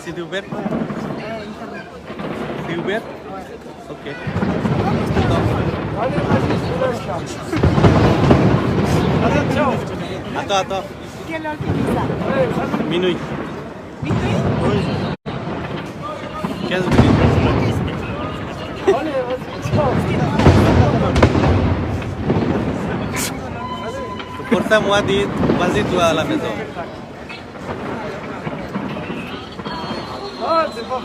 site Uber? Internet. C'est Uber? Ouais. Ok. Attends, attends. Quelle heure tu dis ça? Minuit. Minuit? Oui. 15 minutes. Pour ça, moi, dis, vas-y toi à la maison. Ah, c'est pas